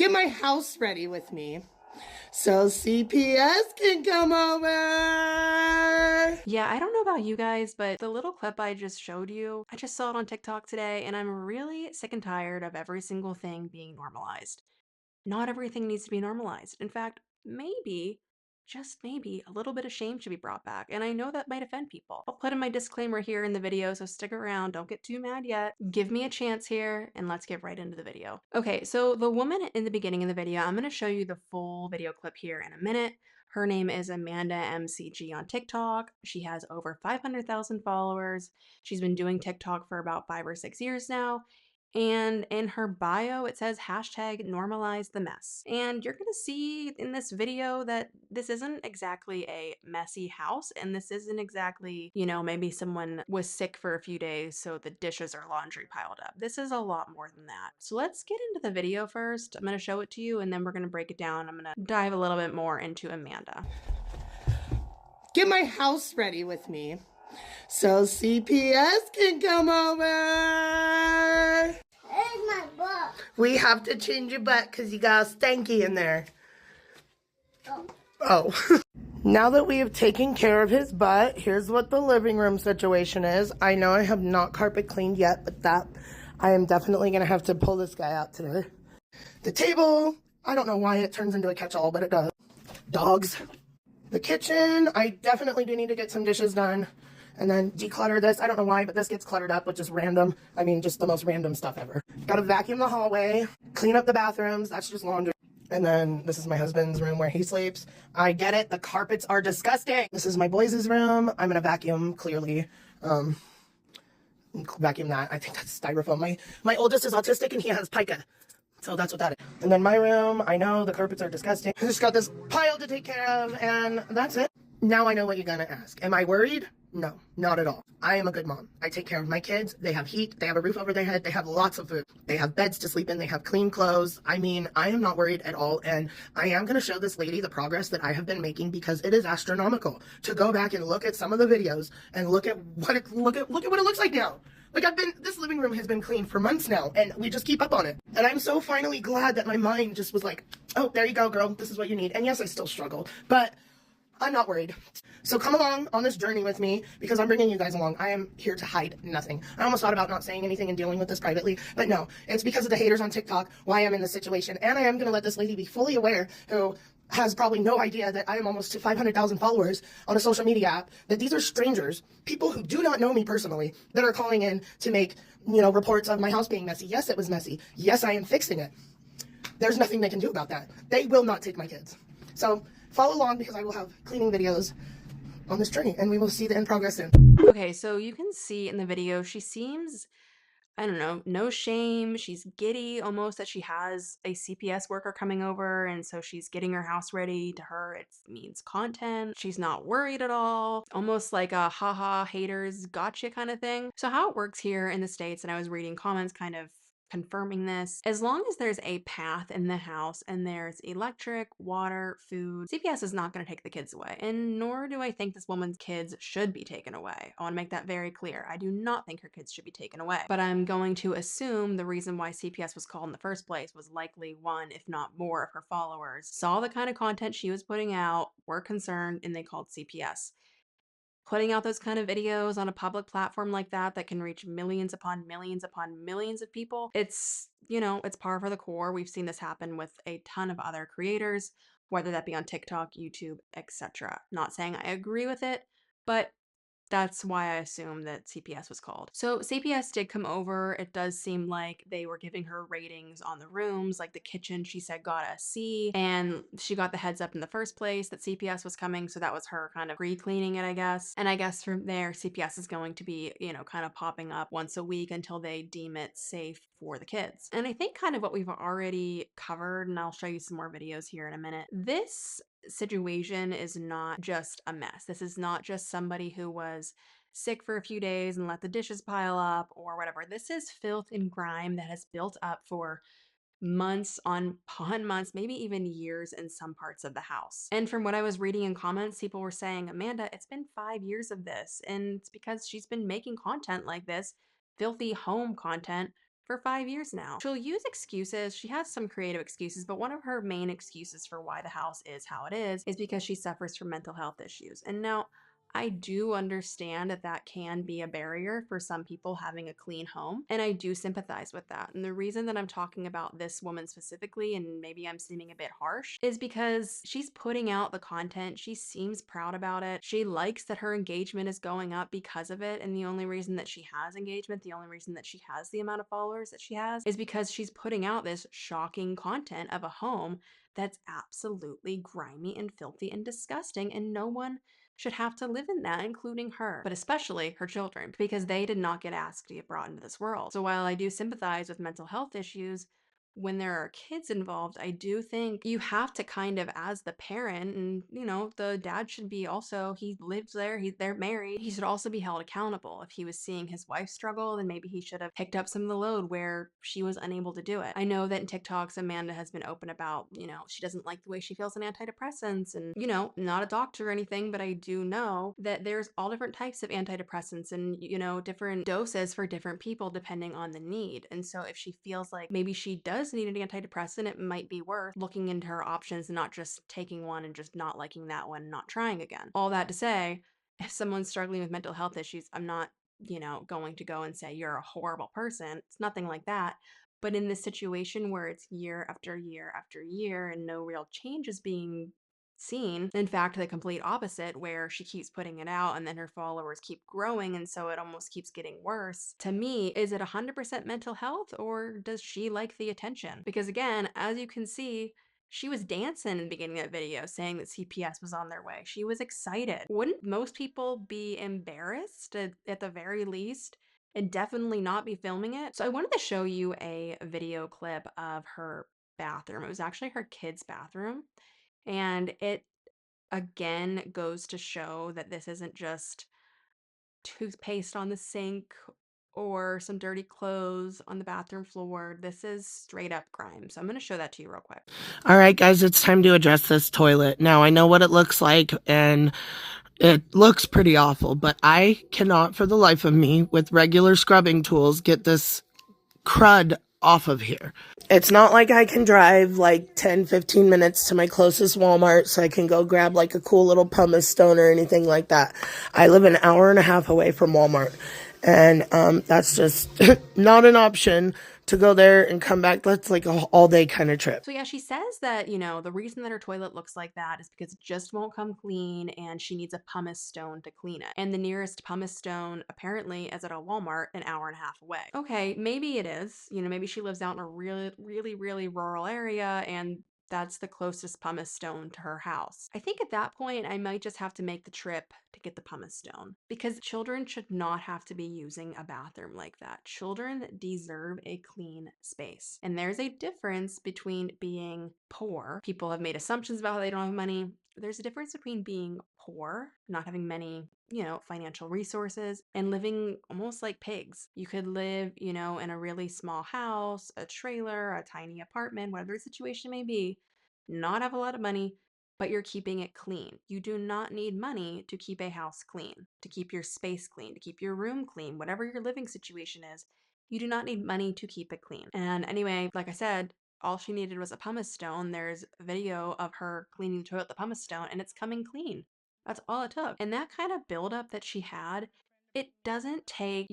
Get my house ready with me so CPS can come over. Yeah, I don't know about you guys, but the little clip I just showed you, I just saw it on TikTok today, and I'm really sick and tired of every single thing being normalized. Not everything needs to be normalized. In fact, maybe, just maybe, a little bit of shame should be brought back. And I know that might offend people. I'll put in my disclaimer here in the video, so stick around. Don't get too mad yet. Give me a chance here, and let's get right into the video. Okay, so the woman in the beginning of the video, I'm going to show you the full video clip here in a minute. Her name is AmandaMcG on TikTok. She has over 500,000 followers. She's been doing TikTok for about 5 or 6 years now. And in her bio, it says hashtag normalize the mess. And you're gonna see in this video that this isn't exactly a messy house, and this isn't exactly, maybe someone was sick for a few days, so the dishes or laundry piled up. This is a lot more than that. So let's get into the video first. I'm gonna show it to you, and then we're gonna break it down. I'm gonna dive a little bit more into Amanda. Get my house ready with me so CPS can come over. Where's my butt? We have to change your butt because you got a stanky in there. Oh. Now that we have taken care of his butt, here's what the living room situation is. I know I have not carpet cleaned yet, but that I am definitely going to have to pull this guy out today. The table, I don't know why it turns into a catch-all, but it does. Dogs. The kitchen, I definitely do need to get some dishes done. And then declutter this. I don't know why, but this gets cluttered up with just random, just the most random stuff ever. Gotta vacuum the hallway, clean up the bathrooms. That's just laundry. And then this is my husband's room where he sleeps. I get it. The carpets are disgusting. This is my boys' room. I'm gonna vacuum, clearly. Vacuum that. I think that's styrofoam. My oldest is autistic and he has pica. So that's what that is. And then my room, I know the carpets are disgusting. I just got this pile to take care of and that's it. Now I know what you're gonna ask. Am I worried? No, not at all. I am a good mom. I take care of my kids. They have heat. They have a roof over their head. They have lots of food. They have beds to sleep in. They have clean clothes. I am not worried at all. And I am going to show this lady the progress that I have been making because it is astronomical to go back and look at some of the videos and look at what it looks like now. Like this living room has been clean for months now and we just keep up on it. And I'm so finally glad that my mind just was like, oh, there you go, girl. This is what you need. And yes, I still struggle, but I'm not worried. So come along on this journey with me because I'm bringing you guys along. I am here to hide nothing. I almost thought about not saying anything and dealing with this privately, but no, it's because of the haters on TikTok why I'm in this situation. And I am going to let this lady be fully aware who has probably no idea that I am almost to 500,000 followers on a social media app, that these are strangers, people who do not know me personally, that are calling in to make, reports of my house being messy. Yes, it was messy. Yes, I am fixing it. There's nothing they can do about that. They will not take my kids. So follow along because I will have cleaning videos on this journey and we will see the end progress soon. Okay, so you can see in the video, she seems, I don't know, no shame. She's giddy almost that she has a CPS worker coming over, and so she's getting her house ready. To her, it means content. She's not worried at all. Almost like a haha haters gotcha kind of thing. So how it works here in the States, and I was reading comments kind of confirming this, as long as there's a path in the house and there's electric, water, food, CPS is not going to take the kids away. And nor do I think this woman's kids should be taken away. I want to make that very clear. I do not think her kids should be taken away. But I'm going to assume the reason why CPS was called in the first place was likely one, if not more, of her followers saw the kind of content she was putting out, were concerned, and they called CPS. Putting out those kind of videos on a public platform like that can reach millions upon millions upon millions of people, it's par for the course. We've seen this happen with a ton of other creators, whether that be on TikTok, YouTube, etc. Not saying I agree with it, but that's why I assume that CPS was called. So CPS did come over. It does seem like they were giving her ratings on the rooms, like the kitchen she said got a C, and she got the heads up in the first place that CPS was coming, so that was her kind of re-cleaning it, I guess. And I guess from there, CPS is going to be, kind of popping up once a week until they deem it safe for the kids. And I think kind of what we've already covered, and I'll show you some more videos here in a minute, this situation is not just a mess. This is not just somebody who was sick for a few days and let the dishes pile up or whatever. This is filth and grime that has built up for months upon months, maybe even years in some parts of the house. And from what I was reading in comments, people were saying, Amanda, it's been 5 years of this. And it's because she's been making content like this, filthy home content, for 5 years now. She'll use excuses. She has some creative excuses, but one of her main excuses for why the house is how it is because she suffers from mental health issues. And now, I do understand that that can be a barrier for some people having a clean home, and I do sympathize with that. And the reason that I'm talking about this woman specifically, and maybe I'm seeming a bit harsh, is because she's putting out the content. She seems proud about it. She likes that her engagement is going up because of it. And the only reason that she has engagement, the only reason that she has the amount of followers that she has, is because she's putting out this shocking content of a home that's absolutely grimy and filthy and disgusting, and no one should have to live in that, including her, but especially her children, because they did not get asked to get brought into this world. So while I do sympathize with mental health issues, when there are kids involved, I do think you have to kind of, as the parent, and the dad should be also, he lives there, they're married, he should also be held accountable. If he was seeing his wife struggle, then maybe he should have picked up some of the load where she was unable to do it. I know that in TikToks, Amanda has been open about, she doesn't like the way she feels on antidepressants, and, not a doctor or anything, but I do know that there's all different types of antidepressants and, different doses for different people depending on the need. And so if she feels like maybe she does need an antidepressant, it might be worth looking into her options and not just taking one and just not liking that one and not trying again. All that to say, if someone's struggling with mental health issues, I'm not, going to go and say you're a horrible person. It's nothing like that. But in this situation where it's year after year after year and no real change is being seen, in fact, the complete opposite, where she keeps putting it out and then her followers keep growing, and so it almost keeps getting worse. To me, is it 100% mental health, or does she like the attention? Because again, as you can see, she was dancing in the beginning of that video saying that CPS was on their way. She was excited. Wouldn't most people be embarrassed at the very least? And definitely not be filming it. So I wanted to show you a video clip of her bathroom. It was actually her kid's bathroom. And it again goes to show that this isn't just toothpaste on the sink or some dirty clothes on the bathroom floor. This is straight up crime. So I'm going to show that to you real quick. All right, guys, it's time to address this toilet. Now, I know what it looks like, and it looks pretty awful, but I cannot for the life of me, with regular scrubbing tools, get this crud off of here. It's not like I can drive like 10-15 minutes to my closest Walmart so I can go grab like a cool little pumice stone or anything like that. I live an hour and a half away from Walmart, and that's just not an option to go there and come back. That's like a all day kind of trip. So yeah, she says that, the reason that her toilet looks like that is because it just won't come clean and she needs a pumice stone to clean it. And the nearest pumice stone apparently is at a Walmart an hour and a half away. Okay, maybe it is. Maybe she lives out in a really, really, really rural area and that's the closest pumice stone to her house. I think at that point, I might just have to make the trip to get the pumice stone because children should not have to be using a bathroom like that. Children deserve a clean space. And there's a difference between being poor. People have made assumptions about how they don't have money. There's a difference between being poor, not having many, financial resources, and living almost like pigs. You could live, in a really small house, a trailer, a tiny apartment, whatever the situation may be, not have a lot of money, but you're keeping it clean. You do not need money to keep a house clean, to keep your space clean, to keep your room clean, whatever your living situation is. You do not need money to keep it clean. And anyway, like I said, all she needed was a pumice stone. There's a video of her cleaning the toilet with the pumice stone, and it's coming clean. That's all it took. And that kind of buildup that she had, it doesn't take,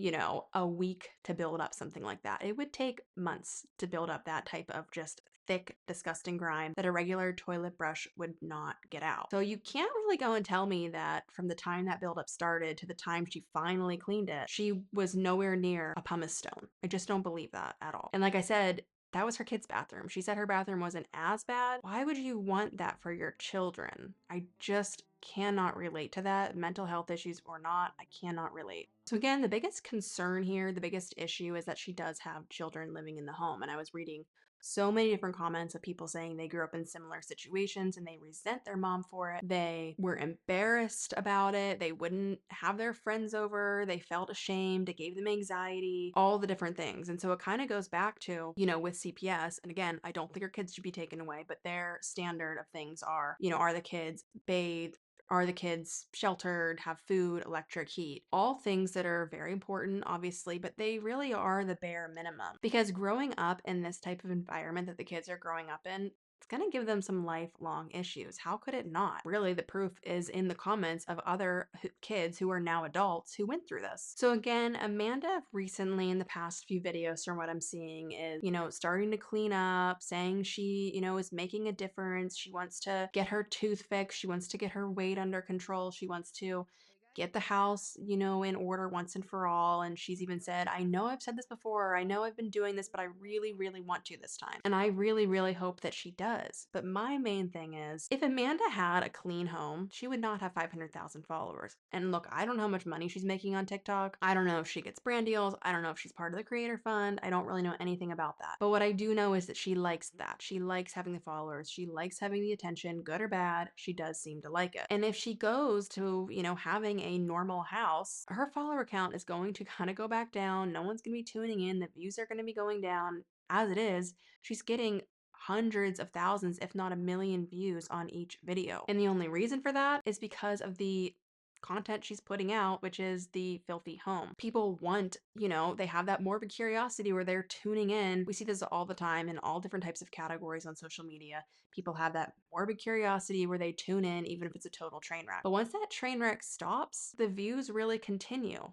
a week to build up something like that. It would take months to build up that type of just thick, disgusting grime that a regular toilet brush would not get out. So you can't really go and tell me that from the time that buildup started to the time she finally cleaned it, she was nowhere near a pumice stone. I just don't believe that at all. And like I said, that was her kid's bathroom. She said her bathroom wasn't as bad. Why would you want that for your children? I just cannot relate to that. Mental health issues or not, I cannot relate. So again, the biggest concern here, the biggest issue is that she does have children living in the home. And I was reading so many different comments of people saying they grew up in similar situations and they resent their mom for it. They were embarrassed about it. They wouldn't have their friends over. They felt ashamed. It gave them anxiety, all the different things. And so it kind of goes back to, with CPS. And again, I don't think our kids should be taken away, but their standard of things are, are the kids bathed, Are the kids sheltered, have food, electric, heat? All things that are very important, obviously, but they really are the bare minimum. Because growing up in this type of environment that the kids are growing up in, it's going to give them some lifelong issues. How could it not? Really, the proof is in the comments of other kids who are now adults who went through this. So again, Amanda recently in the past few videos from what I'm seeing is, starting to clean up, saying she, is making a difference. She wants to get her tooth fixed. She wants to get her weight under control. She wants to get the house, in order once and for all. And she's even said, I know I've said this before, I know I've been doing this, but I really, really want to this time. And I really, really hope that she does. But my main thing is, if Amanda had a clean home, she would not have 500,000 followers. And look, I don't know how much money she's making on TikTok. I don't know if she gets brand deals. I don't know if she's part of the creator fund. I don't really know anything about that. But what I do know is that she likes that. She likes having the followers. She likes having the attention, good or bad. She does seem to like it. And if she goes to, having a normal house, her follower count is going to kind of go back down. No one's going to be tuning in. The views are going to be going down. As it is, she's getting hundreds of thousands, if not a million views on each video. And the only reason for that is because of the content she's putting out, which is the filthy home. People want, they have that morbid curiosity where they're tuning in. We see this all the time in all different types of categories on social media. People have that morbid curiosity where they tune in, even if it's a total train wreck. But once that train wreck stops, the views really continue.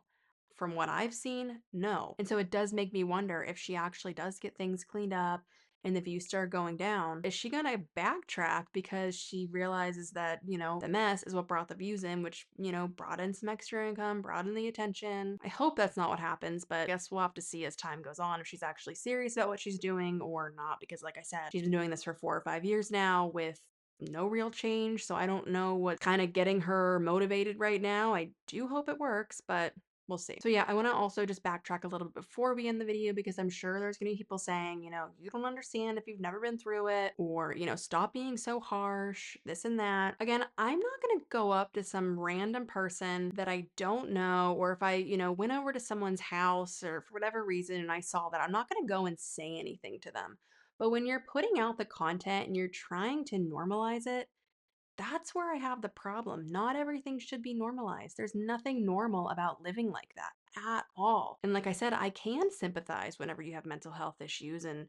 From what I've seen, no. And so it does make me wonder if she actually does get things cleaned up and the views start going down, is she gonna backtrack because she realizes that, the mess is what brought the views in, which, brought in some extra income, brought in the attention? I hope that's not what happens, but I guess we'll have to see as time goes on if she's actually serious about what she's doing or not, because like I said, she's been doing this for 4 or 5 years now with no real change, so I don't know what's kind of getting her motivated right now. I do hope it works, but we'll see. So yeah, I want to also just backtrack a little bit before we end the video, because I'm sure there's going to be people saying, you don't understand if you've never been through it, or, stop being so harsh, this and that. Again, I'm not going to go up to some random person that I don't know, or if I, went over to someone's house or for whatever reason and I saw that, I'm not going to go and say anything to them. But when you're putting out the content and you're trying to normalize it, that's where I have the problem. Not everything should be normalized. There's nothing normal about living like that at all. And like I said, I can sympathize whenever you have mental health issues and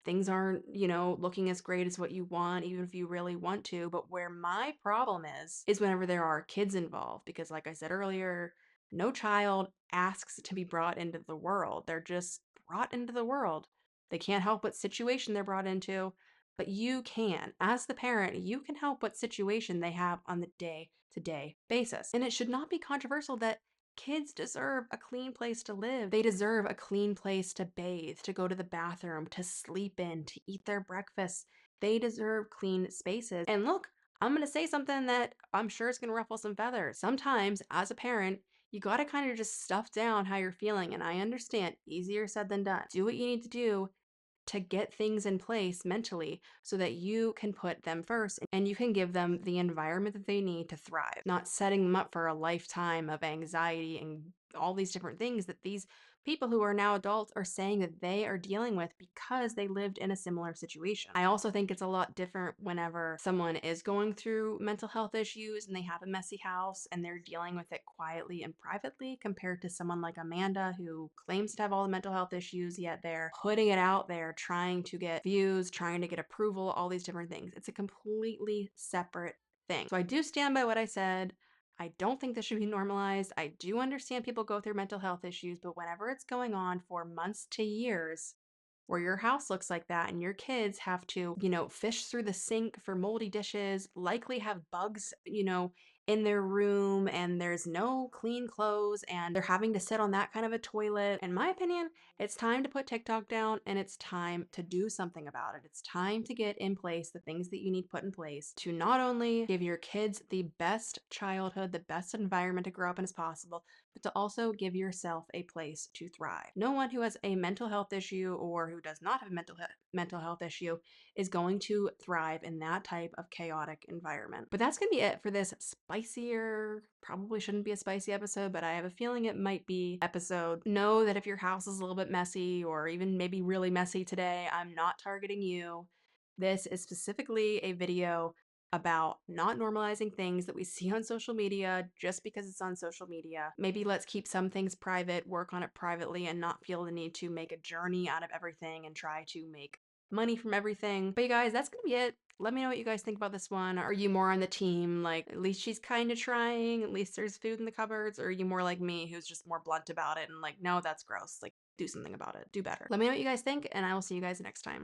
things aren't, looking as great as what you want, even if you really want to. But where my problem is whenever there are kids involved, because like I said earlier, no child asks to be brought into the world. They're just brought into the world. They can't help what situation they're brought into, but you can. As the parent, you can help what situation they have on the day-to-day basis. And it should not be controversial that kids deserve a clean place to live. They deserve a clean place to bathe, to go to the bathroom, to sleep in, to eat their breakfast. They deserve clean spaces. And look, I'm going to say something that I'm sure is going to ruffle some feathers. Sometimes, as a parent, you got to kind of just stuff down how you're feeling. And I understand, easier said than done. Do what you need to do to get things in place mentally so that you can put them first and you can give them the environment that they need to thrive, not setting them up for a lifetime of anxiety and all these different things that these people who are now adults are saying that they are dealing with because they lived in a similar situation. I also think it's a lot different whenever someone is going through mental health issues and they have a messy house and they're dealing with it quietly and privately, compared to someone like Amanda who claims to have all the mental health issues, yet they're putting it out there, trying to get views, trying to get approval, all these different things. It's a completely separate thing. So I do stand by what I said. I don't think this should be normalized. I do understand people go through mental health issues, but whenever it's going on for months to years, where your house looks like that and your kids have to, fish through the sink for moldy dishes, likely have bugs, in their room, and there's no clean clothes and they're having to sit on that kind of a toilet. In my opinion, it's time to put TikTok down and it's time to do something about it. It's time to get in place the things that you need put in place to not only give your kids the best childhood, the best environment to grow up in as possible, but to also give yourself a place to thrive. No one who has a mental health issue or who does not have a mental health issue is going to thrive in that type of chaotic environment. But that's going to be it for this spicier, probably shouldn't be a spicy episode, but I have a feeling it might be episode. Know that if your house is a little bit messy or even maybe really messy today, I'm not targeting you. This is specifically a video about not normalizing things that we see on social media just because it's on social media. Maybe let's keep some things private, work on it privately, and not feel the need to make a journey out of everything and try to make money from everything. But you guys, that's gonna be it. Let me know what you guys think about this one. Are you more on the team, like, at least she's kind of trying, at least there's food in the cupboards? Or are you more like me, who's just more blunt about it and like, no, that's gross. Like, do something about it. Do better. Let me know what you guys think, and I will see you guys next time.